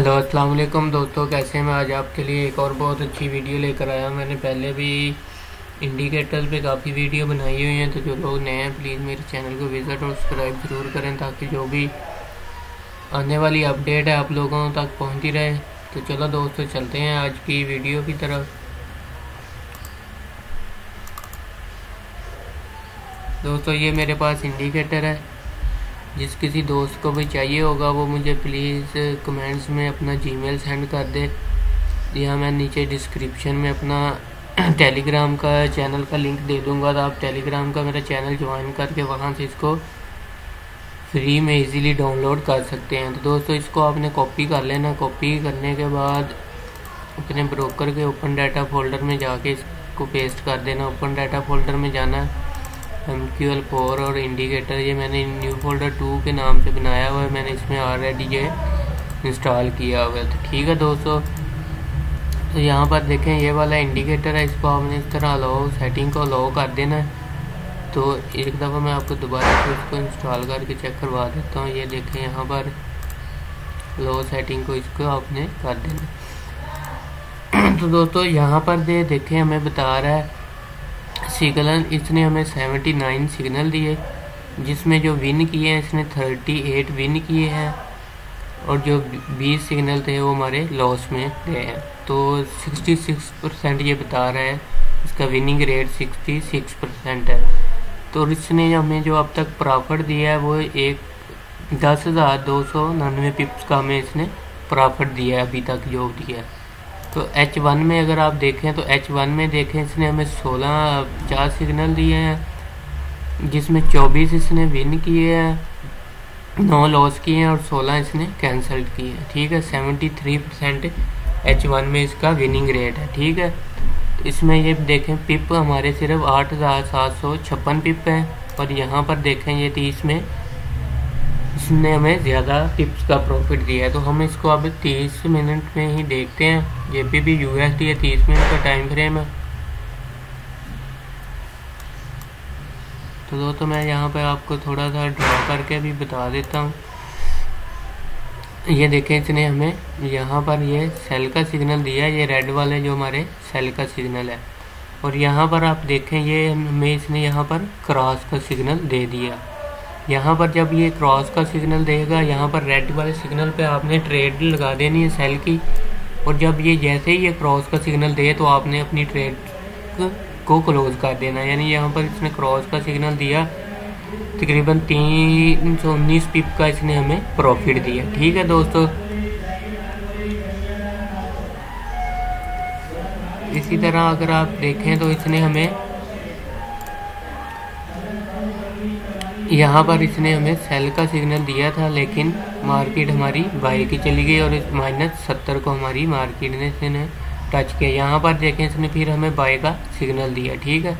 Hello अस्सलाम वालेकुम दोस्तों, कैसे हैं? मैं आज आपके लिए एक और बहुत अच्छी वीडियो लेकर आया हूं। मैंने पहले भी इंडिकेटर पे काफ़ी वीडियो बनाई हुई हैं, तो जो लोग नए हैं प्लीज़ मेरे चैनल को विज़िट और सब्सक्राइब ज़रूर करें ताकि जो भी आने वाली अपडेट है आप लोगों तक पहुंचती रहे। तो चलो दोस्तों, चलते हैं आज की वीडियो की तरफ। दोस्तों, ये मेरे पास इंडिकेटर है। जिस किसी दोस्त को भी चाहिए होगा वो मुझे प्लीज़ कमेंट्स में अपना जीमेल सेंड कर दे, या मैं नीचे डिस्क्रिप्शन में अपना टेलीग्राम का चैनल का लिंक दे दूंगा, तो आप टेलीग्राम का मेरा चैनल ज्वाइन करके वहाँ से इसको फ्री में इजीली डाउनलोड कर सकते हैं। तो दोस्तों, इसको आपने कॉपी कर लेना। कॉपी करने के बाद अपने ब्रोकर के ओपन डाटा फोल्डर में जाके इसको पेस्ट कर देना। ओपन डाटा फोल्डर में जाना है, MQL4 और इंडिकेटर ये मैंने न्यू फोल्डर 2 के नाम से बनाया हुआ है। मैंने इसमें ऑलरेडी ये इंस्टॉल किया हुआ है। तो ठीक है दोस्तों, तो यहाँ पर देखें ये वाला इंडिकेटर है, इसको आपने इस तरह अलाउ सेटिंग को अलाउ कर देना है। तो एक दफ़ा मैं आपको दोबारा से इसको इंस्टॉल करके चेक करवा देता हूँ। ये देखें यहाँ पर अलाउ सेटिंग को इसको आपने कर देना। तो दोस्तों, यहाँ पर देखें हमें बता रहा है सिग्नल, इसने हमें 79 सिग्नल दिए, जिसमें जो विन किए हैं इसने 38 विन किए हैं, और जो 20 सिग्नल थे वो हमारे लॉस में गए हैं। तो 66% ये बता रहा है, इसका विनिंग रेट 66% है। तो इसने हमें जो अब तक प्रॉफिट दिया है वो 10,299 पिप्स का हमें इसने प्रॉफिट दिया है अभी तक जो दिया है। तो H1 में अगर आप देखें तो H1 में देखें इसने हमें 50 सिग्नल दिए हैं, जिसमें 24 इसने विन किए हैं, 9 लॉस किए हैं और 16 इसने कैंसिल किए हैं। ठीक है, 73% H1 में इसका विनिंग रेट है। ठीक है, तो इसमें ये देखें पिप हमारे सिर्फ 8,756 पिप हैं, और यहाँ पर देखें ये 30 में इसने हमें ज़्यादा टिप्स का प्रॉफिट दिया है। तो हम इसको अब 30 मिनट में ही देखते हैं। ये भी USD है, 30 मिनट का टाइम फ्रेम है। तो दोस्तों, मैं यहाँ पे आपको थोड़ा सा ड्रॉ करके भी बता देता हूँ। ये देखें इसने हमें यहाँ पर ये सेल का सिग्नल दिया है, ये रेड वाले जो हमारे सेल का सिग्नल है। और यहाँ पर आप देखें ये हमें इसने यहाँ पर क्रॉस का सिग्नल दे दिया। यहाँ पर जब ये क्रॉस का सिग्नल देगा, यहाँ पर रेड वाले सिग्नल पे आपने ट्रेड लगा देनी है सेल की, और जब ये जैसे ही ये क्रॉस का सिग्नल दे तो आपने अपनी ट्रेड को क्लोज कर देना। यानी यहाँ पर इसने क्रॉस का सिग्नल दिया, तकरीबन 319 पिप का इसने हमें प्रॉफिट दिया। ठीक है दोस्तों, इसी तरह अगर आप देखें तो इसने हमें यहाँ पर इसने हमें सेल का सिग्नल दिया था, लेकिन मार्केट हमारी बाई की चली गई और इस -70 को हमारी मार्केट ने इसने टच किया। यहाँ पर देखें इसने फिर हमें बाई का सिग्नल दिया। ठीक है,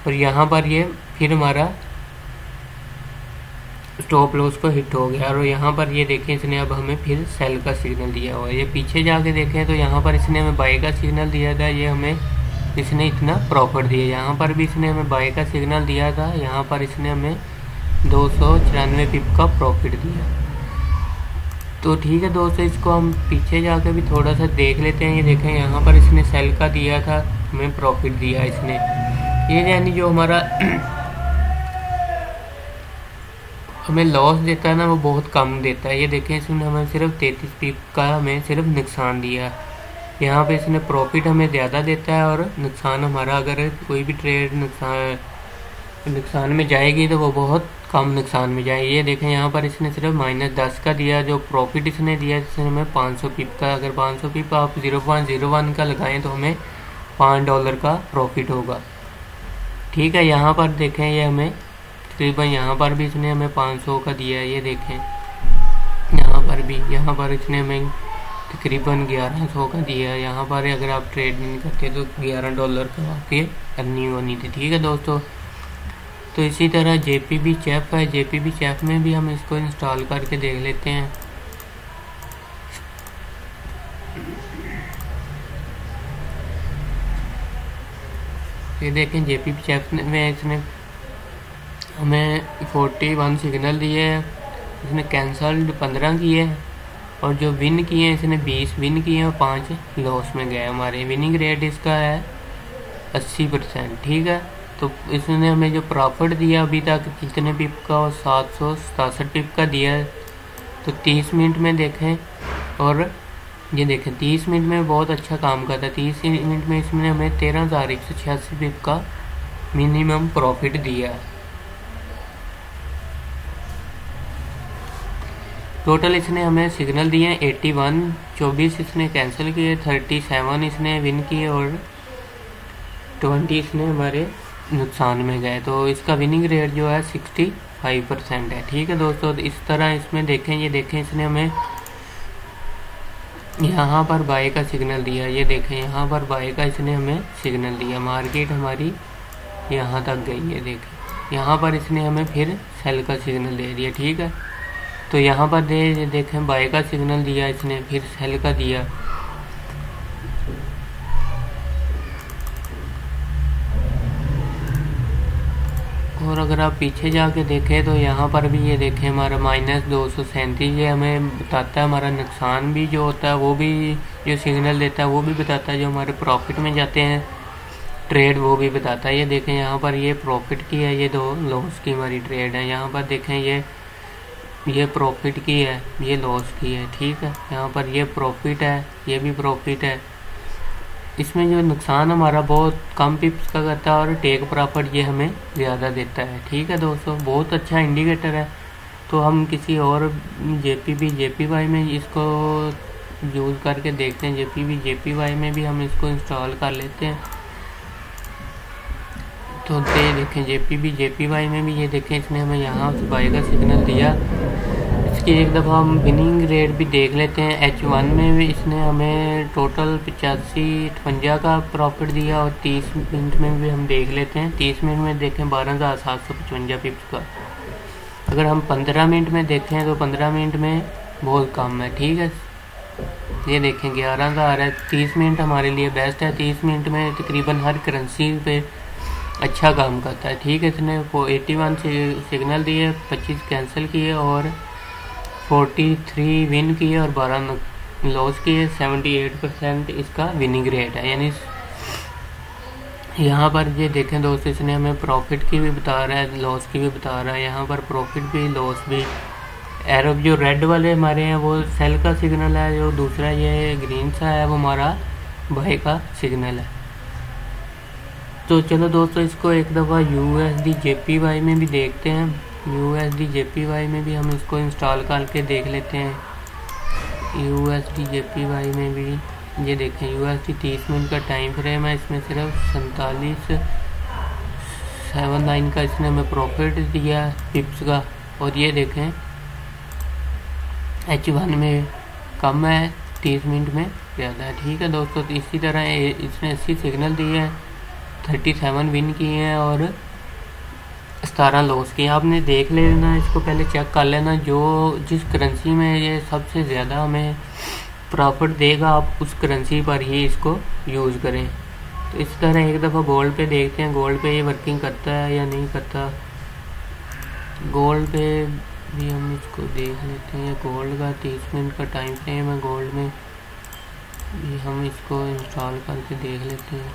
और यहाँ पर ये फिर हमारा स्टॉप लॉस को हिट हो गया, और यहाँ पर ये देखें इसने अब हमें फिर सेल का सिग्नल दिया हुआ है। ये पीछे जाके देखें तो यहाँ पर इसने हमें बाई का सिग्नल दिया था, ये हमें इसने इतना प्रॉफिट दिया। यहाँ पर भी इसने हमें बाई का सिग्नल दिया था, यहाँ पर इसने हमें 294 पिप का प्रॉफिट दिया। तो ठीक है दोस्तों, इसको हम पीछे जाके भी थोड़ा सा देख लेते हैं। ये देखें यहाँ पर इसने सेल का दिया था, हमें प्रॉफिट दिया इसने। ये यानी जो हमारा हमें लॉस देता है ना, वो बहुत कम देता है। ये देखें इसने हमें सिर्फ 33 पिप का हमें सिर्फ नुकसान दिया। यहाँ पे इसने प्रॉफिट हमें ज़्यादा देता है, और नुकसान हमारा अगर कोई भी ट्रेड नुकसान में जाएगी तो वो बहुत कम नुकसान में जाएगी। ये देखें यहाँ पर इसने सिर्फ -10 का दिया। जो प्रॉफिट इसने दिया इसने हमें 500 पिप का। अगर 500 पिप आप 0.01 का लगाएं तो हमें $5 का प्रॉफिट होगा। ठीक है, यहाँ पर देखें ये हमें तकरीबन यहाँ पर भी इसने हमें 500 का दिया है। ये देखें यहाँ पर इसने हमें तकरीबन 1100 का दिया है। यहाँ पर अगर आप ट्रेड नहीं करते तो $11 का आपके अर्निंग होनी थी। ठीक है दोस्तों, तो इसी तरह JPB चैप है। JPB चैप में भी हम इसको इंस्टॉल करके देख लेते हैं। ये देखें JPB चैप में इसने हमें 41 सिग्नल दिए हैं, इसने कैंसल्ड 15 किए हैं, और जो विन किए हैं इसने 20 विन किए हैं और 5 लॉस में गए। हमारे विनिंग रेट इसका है 80%, ठीक है। तो इसने हमें जो प्रॉफिट दिया अभी तक कितने पिप का, और 767 पिप का दिया है। तो 30 मिनट में देखें, और ये देखें 30 मिनट में बहुत अच्छा काम करता है। 30 मिनट में इसमें हमें 13,186 पिप का मिनिमम प्रॉफिट दिया। टोटल इसने हमें सिग्नल दिए 81, 24 इसने कैंसिल किए, 37 इसने विन किए और 20 इसने हमारे नुकसान में गए। तो इसका विनिंग रेट जो है 65% है, ठीक है दोस्तों। तो इस तरह इसमें देखें, ये देखें इसने हमें यहाँ पर बाय का सिग्नल दिया, ये देखें यहाँ पर बाय का इसने हमें सिग्नल दिया। मार्केट हमारी यहाँ तक गई है, देखें यहाँ पर इसने हमें फिर सेल का सिग्नल दे दिया, ठीक है। तो यहाँ पर देखें बाय का सिग्नल दिया इसने, फिर सेल का दिया। और अगर आप पीछे जाके देखें तो यहाँ पर भी ये देखें हमारा -237, ये हमें बताता है हमारा नुकसान भी जो होता है, वो भी जो सिग्नल देता है वो भी बताता है। जो हमारे प्रॉफिट में जाते हैं ट्रेड वो भी बताता है। ये देखें यहाँ पर ये प्रॉफिट की है, ये 2 लॉस की हमारी ट्रेड है। यहाँ पर देखें ये प्रॉफिट की है, ये लॉस की है, ठीक है। यहाँ पर ये प्रॉफिट है, ये भी प्रॉफिट है। इसमें जो नुकसान हमारा बहुत कम पिप्स का करता है और टेक प्रॉफिट ये हमें ज़्यादा देता है, ठीक है दोस्तों। बहुत अच्छा इंडिकेटर है। तो हम किसी और JPY में इसको यूज़ करके देखते हैं। JPY में भी हम इसको इंस्टॉल कर लेते हैं। तो ये देखें JPY में भी ये देखें इसने हमें यहाँ से बाय का सिग्नल दिया। इसकी एक दफ़ा हम विनिंग रेट भी देख लेते हैं। H1 में भी इसने हमें टोटल 85-58 का प्रॉफिट दिया, और 30 मिनट में भी हम देख लेते हैं। 30 मिनट में देखें 12,755 पिप्स का। अगर हम 15 मिनट में देखें तो 15 मिनट में बहुत कम है, ठीक है। ये देखें 11,000 है। 30 मिनट हमारे लिए बेस्ट है। 30 मिनट में तकरीबन हर करेंसी पे अच्छा काम करता है, ठीक है। इसने 81 से सिग्नल दिए, 25 कैंसिल किए और 43 विन किए और 12 लॉस किए। 78% इसका विनिंग रेट है। यानी यहाँ पर ये देखें दोस्तों, इसने हमें प्रॉफिट की भी बता रहा है, लॉस की भी बता रहा है। यहाँ पर प्रॉफिट भी लॉस भी। एरो जो रेड वाले हमारे हैं वो सेल का सिग्नल है, जो दूसरा ये ग्रीन सा है वो हमारा बाय का सिग्नल है। तो चलो दोस्तों इसको एक दफ़ा USD JPY में भी देखते हैं। USD JPY में भी हम इसको इंस्टॉल करके देख लेते हैं। USD JPY में भी ये देखें USD 30 मिनट का टाइम फ्रेम है। इसमें सिर्फ 47.79 का इसने हमें प्रॉफिट दिया पिप्स का। और ये देखें H1 में कम है, 30 मिनट में ज़्यादा है, ठीक है दोस्तों। तो इसी तरह इसने 80 सिग्नल दिए हैं, 37 विन किए हैं और 17 लॉस किए। आपने देख लेना, इसको पहले चेक कर लेना जो जिस करेंसी में ये सबसे ज़्यादा हमें प्रॉफिट देगा आप उस करेंसी पर ही इसको यूज़ करें। तो इस तरह एक दफ़ा गोल्ड पे देखते हैं, गोल्ड पे ये वर्किंग करता है या नहीं करता। गोल्ड पे भी हम इसको देख लेते हैं। गोल्ड का 30 मिनट का टाइम फ्रेम है। गोल्ड में भी हम इसको इंस्टॉल करके देख लेते हैं।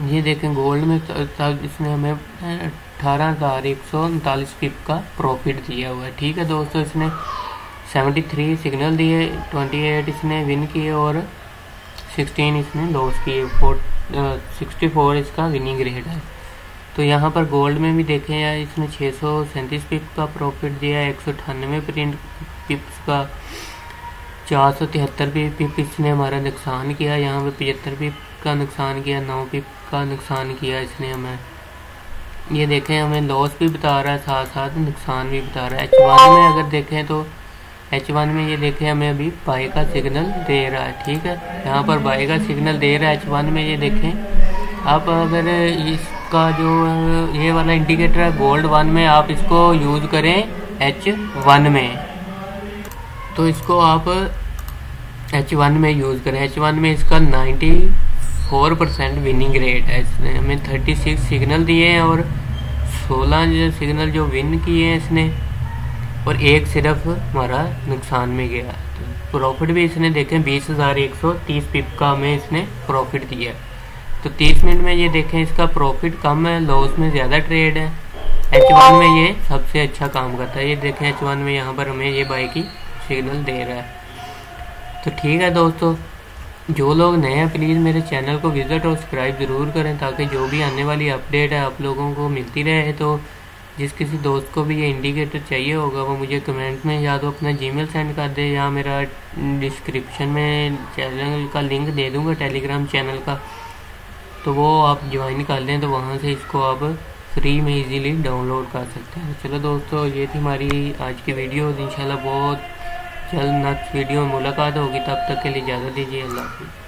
ये देखें गोल्ड में इसने हमें 18,139 पिप का प्रॉफिट दिया हुआ है, ठीक है दोस्तों। इसने 73 सिग्नल दिए, 28 इसने विन किए और 16 इसने लॉस किए। 64 इसका विनिंग रेट है। तो यहाँ पर गोल्ड में भी देखें यार, इसने 637 पिप का प्रॉफिट दिया है। 198 पिप्स का 473 पिप इसने हमारा नुकसान किया। यहाँ पे 75 पिप का नुकसान किया, 9 पिप का नुकसान किया इसने हमें। ये देखें हमें लॉस भी बता रहा है, साथ साथ नुकसान भी बता रहा है। H1 में अगर देखें तो H1 में ये देखें हमें अभी बाय का सिग्नल दे रहा है, ठीक है। यहाँ पर बाय का सिग्नल दे रहा है H1 में। ये देखें आप अगर इसका जो ये वाला इंडिकेटर है गोल्ड 1 में आप इसको यूज़ करें H1 में, तो इसको आप H1 में यूज़ करें। H1 में इसका 94% विनिंग रेट है। इसने हमें 36 सिग्नल दिए हैं और 16 सिग्नल जो विन किए हैं इसने। और एक सिर्फ हमारा नुकसान में गया। तो प्रॉफिट भी इसने देखें 20,130 पिप का हमें इसने प्रॉफिट दिया। तो 30 मिनट में ये देखें इसका प्रॉफिट कम है, लॉस में ज़्यादा ट्रेड है। H1 में ये सबसे अच्छा काम करता है। ये देखें H1 में यहाँ पर हमें ये बाई की सिग्नल दे रहा है। तो ठीक है दोस्तों, जो लोग नए हैं प्लीज़ मेरे चैनल को विज़िट और सब्सक्राइब ज़रूर करें, ताकि जो भी आने वाली अपडेट है आप लोगों को मिलती रहे। तो जिस किसी दोस्त को भी ये इंडिकेटर चाहिए होगा वो मुझे कमेंट में या तो अपना जीमेल सेंड कर दे, या मेरा डिस्क्रिप्शन में चैनल का लिंक दे दूँगा टेलीग्राम चैनल का, तो वो आप ज्वाइन कर लें। तो वहाँ से इसको आप फ्री में इजीली डाउनलोड कर सकते हैं। चलो दोस्तों, ये थी हमारी आज की वीडियो। इंशाल्लाह बहुत जल्द नेक्स्ट वीडियो में मुलाकात होगी। तब तक के लिए इजाज़त दीजिए। अल्लाह हाफ़िज़।